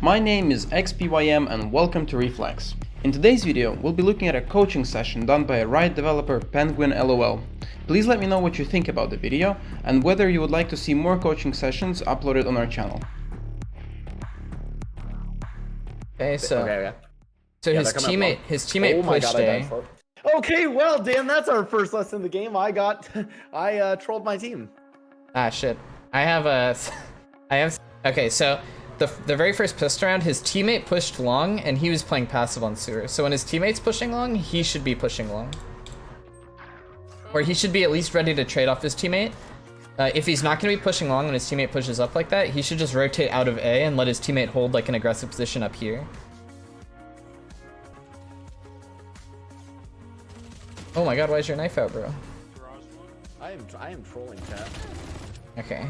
My name is XPYM and welcome to Reflex. In today's video, we'll be looking at a coaching session done by a Riot developer, Penguin LOL. Please let me know what you think about the video and whether you would like to see more coaching sessions uploaded on our channel. Okay, so yeah, his teammate pushed A. Okay, well, Dan, that's our first lesson in the game. I trolled my team. Ah, shit. Okay, so the very first pistol round, his teammate pushed long, and he was playing passive on sewer. So when his teammate's pushing long, he should be pushing long. Or he should be at least ready to trade off his teammate. If he's not going to be pushing long when his teammate pushes up like that, he should just rotate out of A and let his teammate hold like an aggressive position up here. Oh my god, why is your knife out, bro? I am trolling, chat. Okay.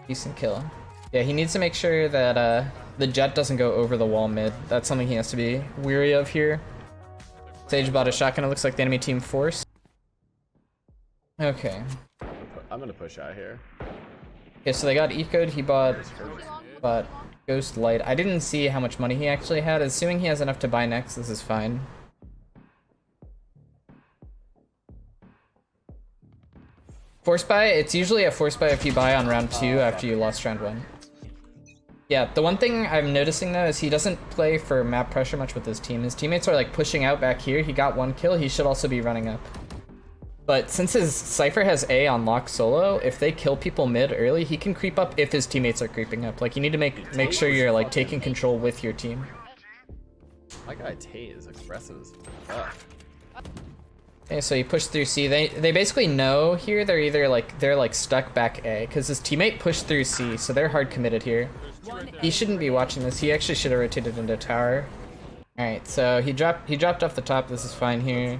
Decent kill. Yeah, he needs to make sure that the Jett doesn't go over the wall mid. That's something he has to be weary of here. Sage bought a shotgun, it looks like the enemy team forced. Okay. I'm gonna push out here. Okay, so they got eco'd, he bought Ghost Light. I didn't see how much money he actually had. Assuming he has enough to buy next, this is fine. Force buy, it's usually a force buy if you buy on round 2 after you lost round 1. Yeah, the one thing I'm noticing though is he doesn't play for map pressure much with his team. His teammates are like pushing out back here. He got 1 kill, he should also be running up. But since his Cypher has A on lock solo, if they kill people mid early, he can creep up if his teammates are creeping up. Like you need to make sure you're like taking control with your team. My guy Tay is aggressive as fuck. Okay, so he pushed through C. They basically know here they're like stuck back A because his teammate pushed through C, so they're hard committed here. He shouldn't be watching this. He actually should have rotated into tower. All right, so he dropped off the top. This is fine here.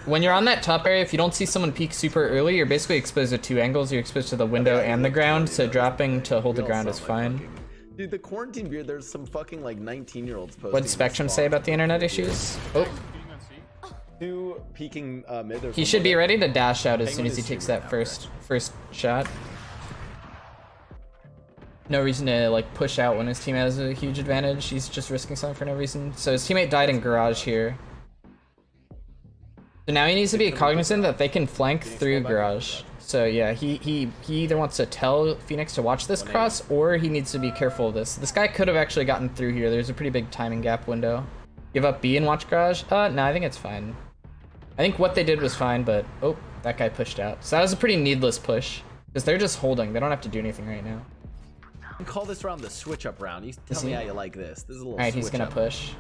When you're on that top area, if you don't see someone peek super early, you're basically exposed to 2 angles. You're exposed to the window and the ground, so dropping to hold the ground is fine. Dude, the quarantine beard, there's some fucking like 19-year-olds posting. What'd Spectrum say about the internet issues? Oh. 2 peeking mid. He should be ready to dash out as soon as he takes that first shot. No reason to like push out when his team has a huge advantage. He's just risking something for no reason. So his teammate died in garage here. So now he needs to be cognizant that they can flank through garage. So yeah, he either wants to tell Phoenix to watch this cross or he needs to be careful of this. This guy could have actually gotten through here. There's a pretty big timing gap window. Give up B and watch garage? No, I think it's fine. I think what they did was fine, but oh, that guy pushed out. So that was a pretty needless push because they're just holding. They don't have to do anything right now. You call this round the switch up round. You tell me how you like this. This is a little. All right, he's gonna up. push.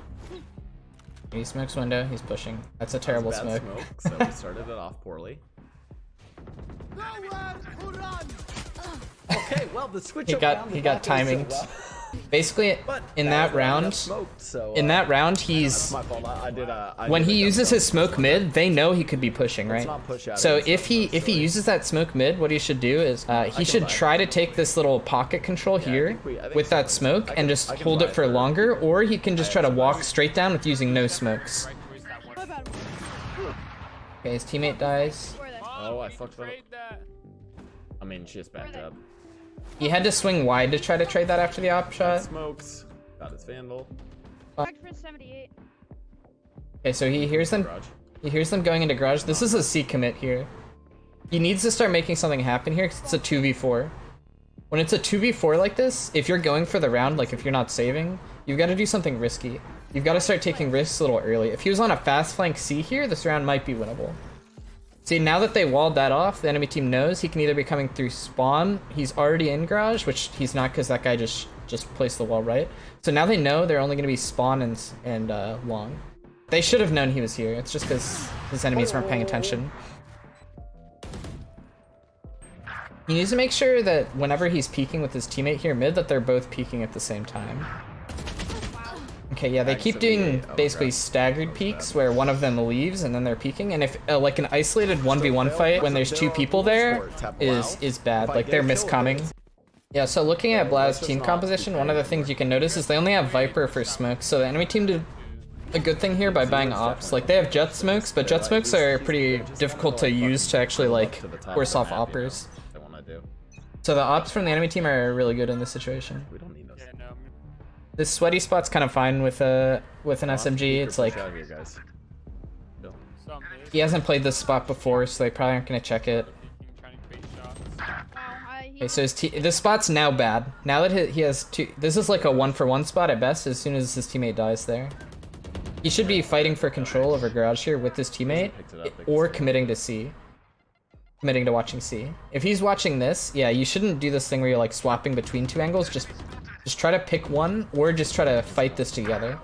He smokes window. He's pushing. That's a terrible smoke. So we started it off poorly. Okay, well the switch up round. He got timing. Basically, in that round, he's when he uses his smoke mid, they know he could be pushing, right? So if he uses that smoke mid, what he should do is he should try to take this little pocket control here with that smoke and just hold it for longer, or he can just try to walk straight down with using no smokes. Okay, his teammate dies. Oh, I fucked up. I mean, she just backed up. He had to swing wide to try to trade that after the op shot. Smokes. Got his vandal. Okay, so he hears them. He hears them going into garage. This is a C commit here. He needs to start making something happen here because it's a 2v4. When it's a 2v4 like this, if you're going for the round, like if you're not saving, you've got to do something risky. You've got to start taking risks a little early. If he was on a fast flank C here, this round might be winnable. See, now that they walled that off, the enemy team knows he can either be coming through spawn. He's already in garage, which he's not because that guy just placed the wall right. So now they know they're only going to be spawn and long. They should have known he was here. It's just because his enemies weren't paying attention. He needs to make sure that whenever he's peeking with his teammate here mid, that they're both peeking at the same time. Okay, yeah, they keep doing basically staggered peaks where one of them leaves and then they're peeking, and if like an isolated 1v1 fight when there's 2 people there is bad, like they're miscoming. Yeah, so looking at Blau's team composition, one of the things you can notice is they only have Viper for smoke, so the enemy team a good thing here by buying ops. Like, they have Jett smokes, but Jett smokes are pretty difficult to use to actually, like, force off oppers. So the ops from the enemy team are really good in this situation. We don't need those. This sweaty spot's kind of fine with an SMG. It's like, he hasn't played this spot before, so they probably aren't going to check it. Okay, so this spot's now bad. Now that he has two, this is like a 1-for-1 spot at best as soon as his teammate dies there. He should be fighting for control over garage here with his teammate, or committing to C. Committing to watching C. If he's watching this, yeah, you shouldn't do this thing where you're like swapping between two angles. Just try to pick one, or just try to fight this together.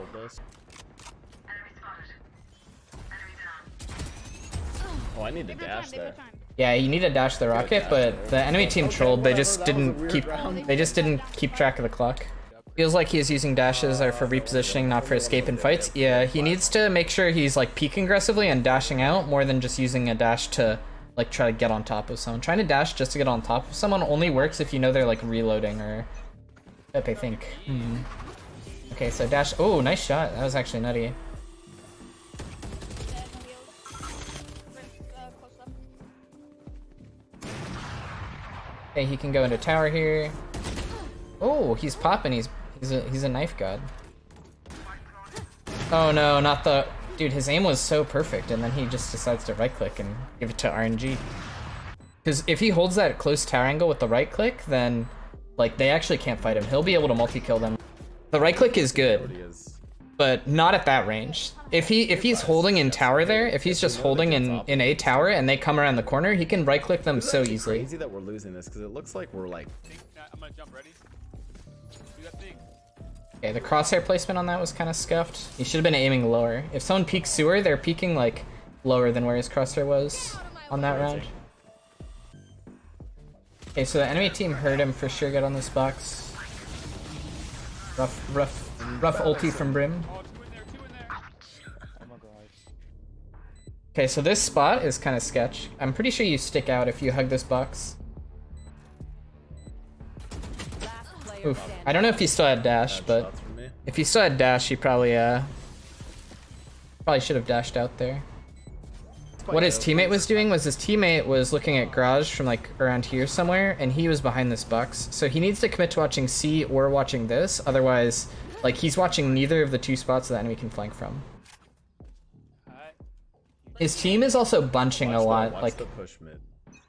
Oh, I need to dash there. Yeah, you need to dash the rocket, but the enemy team trolled. They just didn't keep track of the clock. Feels like he's using dashes are for repositioning, not for escape in fights. Yeah, he needs to make sure he's like peeking aggressively and dashing out more than just using a dash to like try to get on top of someone. Trying to dash just to get on top of someone only works if you know they're like reloading or up, I think. Okay, so dash. Oh, nice shot. That was actually nutty. Okay, he can go into tower here. Oh, he's popping. He's a knife god. Oh no, not the dude. His aim was so perfect, and then he just decides to right click and give it to RNG. Because if he holds that close tower angle with the right click, then like they actually can't fight him. He'll be able to multi-kill them. The right click is good, but not at that range. If he's holding in tower there, if he's just holding in a tower and they come around the corner, he can right click them so easily. Crazy that we're losing this because it looks like we're like. I'm gonna jump ready. Do that thing. Okay, the crosshair placement on that was kind of scuffed. He should have been aiming lower. If someone peeks sewer, they're peeking like lower than where his crosshair was on that round. Okay, so the enemy team heard him for sure get on this box. Rough ulti from Brim. Oh, two in there. Oh my god. Okay, so this spot is kind of sketch. I'm pretty sure you stick out if you hug this box. Oof. I don't know if he still had dash, but if he still had dash, he probably should have dashed out there. What his teammate was doing was his teammate was looking at garage from like around here somewhere, and he was behind this box. So he needs to commit to watching C or watching this. Otherwise, like he's watching neither of the two spots the enemy can flank from. His team is also bunching a lot. Like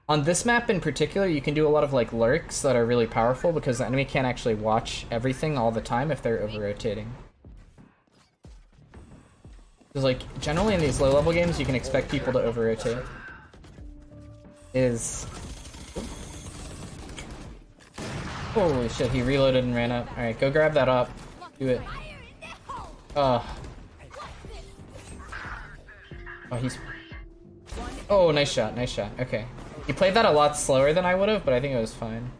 on this map in particular, you can do a lot of like lurks that are really powerful because the enemy can't actually watch everything all the time if they're over-rotating. Because like generally in these low-level games, you can expect people to over-rotate. Holy shit, he reloaded and ran up. Alright, go grab that up. Do it. Oh, he's... Oh, nice shot, nice shot. Okay. He played that a lot slower than I would have, but I think it was fine.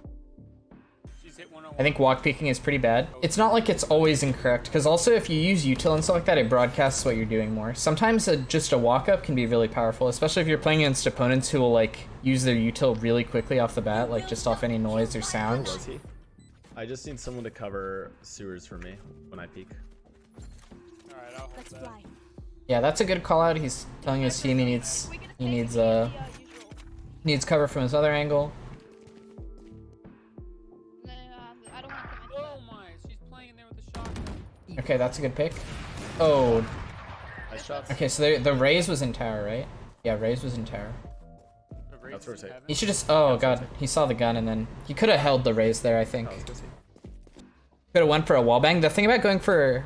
I think walk peeking is pretty bad. It's not like it's always incorrect, because also if you use util and stuff like that, it broadcasts what you're doing more. Sometimes just a walk up can be really powerful, especially if you're playing against opponents who will like use their util really quickly off the bat, like just off any noise or sound. Where was he? I just need someone to cover sewers for me when I peek. Alright, I'll hold that. Yeah, that's a good call out. He's telling his team he needs cover from his other angle. Oh my, she's playing in there with the shotgun. Okay, that's a good pick. Oh. Nice shots. Okay, so the Raze was in tower, right? Yeah, Raze was in tower. That's where it's at. He should just... Oh god, he saw the gun and then... He could have held the Raze there, I think. Could have went for a wallbang. The thing about going for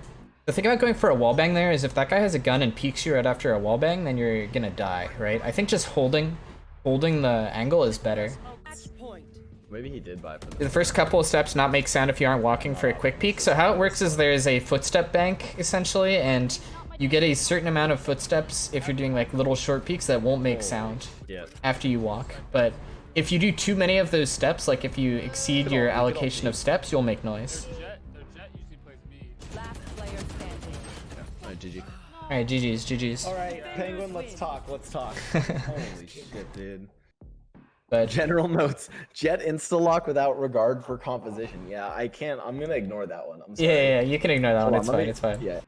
a wallbang there is if that guy has a gun and peeks you right after a wallbang, then you're gonna die, right? I think just holding the angle is better. Maybe he did buy for The first couple of steps not make sound if you aren't walking for a quick peek. So how it works is there is a footstep bank, essentially, and you get a certain amount of footsteps if you're doing like little short peeks that won't make sound after you walk. But if you do too many of those steps, like if you exceed your allocation of steps, you'll make noise. Jett usually plays me. Alright, GG. Alright, GG's. Alright, Penguin, let's talk. Holy shit, dude. But General notes: Jett insta-lock without regard for composition. Yeah, I can't. I'm gonna ignore that one. I'm sorry. yeah, you can ignore that one. It's fine. Yeah.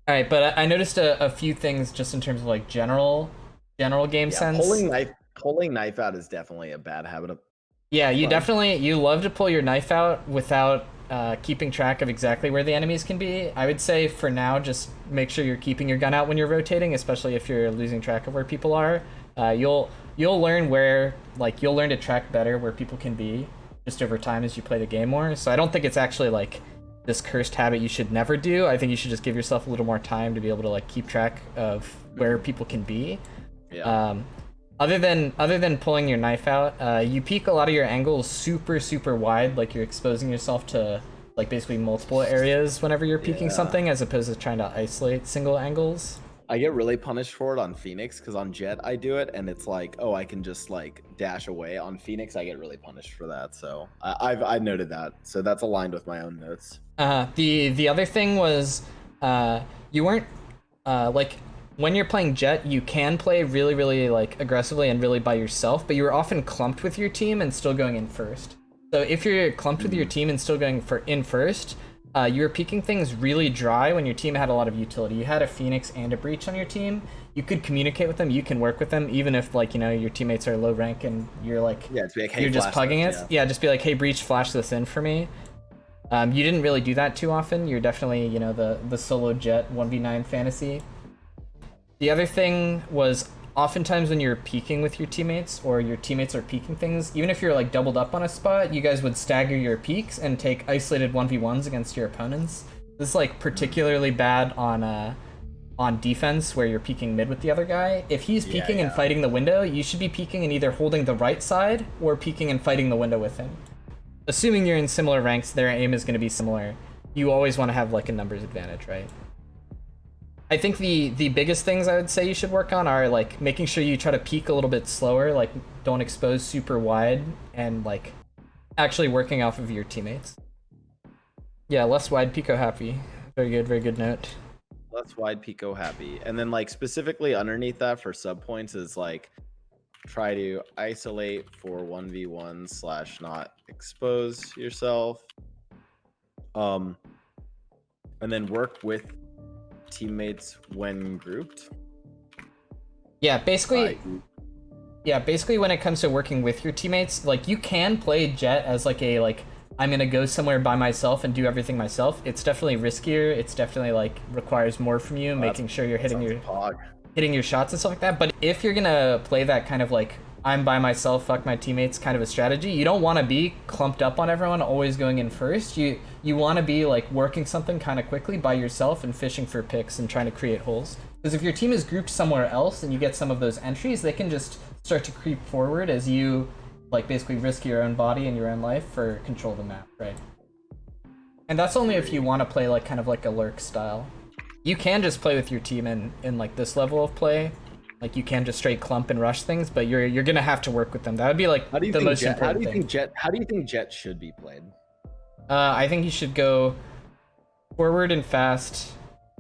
All right, but I noticed a few things just in terms of like general game sense. Pulling knife out is definitely a bad habit of. Yeah, you love to pull your knife out without keeping track of exactly where the enemies can be. I would say for now, just make sure you're keeping your gun out when you're rotating, especially if you're losing track of where people are. You'll learn you'll learn to track better where people can be just over time as you play the game more. So I don't think it's actually like this cursed habit you should never do. I think you should just give yourself a little more time to be able to like keep track of where people can be. Yeah. Other than pulling your knife out, you peek a lot of your angles super wide, like you're exposing yourself to like basically multiple areas whenever you're peeking something, as opposed to trying to isolate single angles. I get really punished for it on Phoenix because on Jett I do it and it's like, oh, I can just like dash away. On Phoenix I get really punished for that, so I've noted that. So that's aligned with my own notes. The other thing was you weren't like when you're playing Jett, you can play really like aggressively and really by yourself, but you were often clumped with your team and still going in first. So if you're clumped with your team and still going in first, you were peeking things really dry when your team had a lot of utility. You had a Phoenix and a Breach on your team. You could communicate with them, you can work with them, even if like, you know, your teammates are low rank and you're like, you're just pugging it. Yeah, just be like, hey, Breach, flash this in for me. You didn't really do that too often. You're definitely, you know, the solo Jett 1v9 fantasy. The other thing was oftentimes when you're peeking with your teammates or your teammates are peeking things, even if you're like doubled up on a spot, you guys would stagger your peeks and take isolated 1v1s against your opponents. This is like particularly bad on defense where you're peeking mid with the other guy. If he's peeking and fighting the window, you should be peeking and either holding the right side or peeking and fighting the window with him. Assuming you're in similar ranks, their aim is going to be similar. You always want to have like a numbers advantage, right? I think the biggest things I would say you should work on are like making sure you try to peek a little bit slower, like don't expose super wide, and like actually working off of your teammates. Yeah, less wide, Pico happy. Very good note. Less wide, Pico happy. And then like specifically underneath that for sub points is like try to isolate for 1v1 / not expose yourself. And then work with teammates when grouped. Yeah, basically when it comes to working with your teammates, like you can play Jett as like I'm gonna go somewhere by myself and do everything myself. It's definitely riskier. It's definitely like requires more from you, making sure you're hitting your shots and stuff like that. But if you're gonna play that kind of like I'm by myself, fuck my teammates kind of a strategy, you don't want to be clumped up on everyone, always going in first. You want to be like working something kind of quickly by yourself and fishing for picks and trying to create holes. Because if your team is grouped somewhere else and you get some of those entries, they can just start to creep forward as you like basically risk your own body and your own life for control of the map, right? And that's only if you want to play like kind of like a lurk style. You can just play with your team in like this level of play. Like you can just straight clump and rush things, but you're gonna have to work with them. That would be like the most important thing. How do you think Jett should be played? I think you should go forward and fast.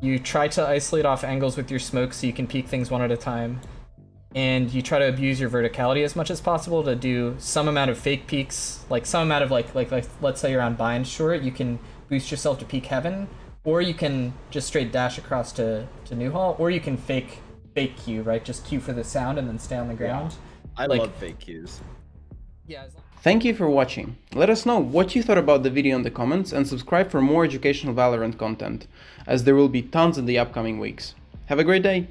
You try to isolate off angles with your smoke so you can peek things one at a time. And you try to abuse your verticality as much as possible to do some amount of fake peeks, like some amount of like let's say you're on bind short, you can boost yourself to peek heaven, or you can just straight dash across to New Hall, or you can fake Q, right? Just Q for the sound and then stay on the ground. I love fake Qs. Yeah. Thank you for watching. Let us know what you thought about the video in the comments and subscribe for more educational Valorant content, as there will be tons in the upcoming weeks. Have a great day!